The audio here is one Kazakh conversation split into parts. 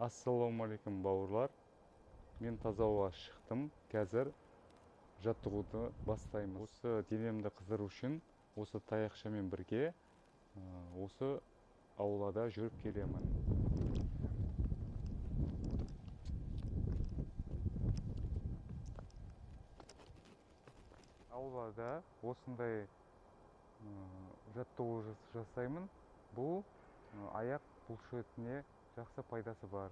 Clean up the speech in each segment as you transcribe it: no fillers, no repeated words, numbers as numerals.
Ассалаумағалейкум бауырлар. Мен таза ауаға шықтым. Қазір жаттығуды бастаймыз. Осы денемді қыздыру үшін осы таяқшамен бірге осы аулада жүріп келемін. Аулада осындай жаттығу жасаймын. Бұл аяқ бұлшетіне жақсы пайдасы бар.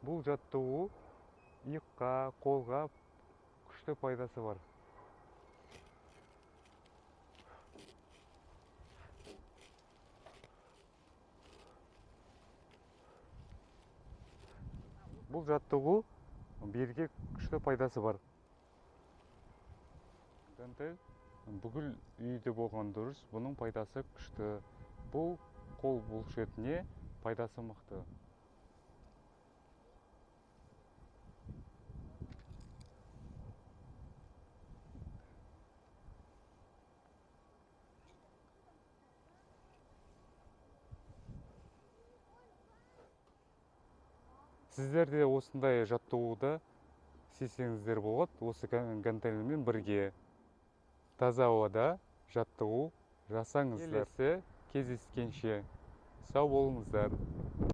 Бұл жаттығу иыққа, қолға күшті пайдасы бар. Бұл жаттығу белге күшті пайдасы бар. Гантель бүкіл үйде болған дұрыс, бұның пайдасы күшті. Бұл қол бұлшетіне пайдасы мықты. Сіздер де осындай жаттығуды істесеңіздер болады. Осы гантельмен бірге таза ауада жаттығу жасаңыздар. Келесі кездескенше сау болыңыздар.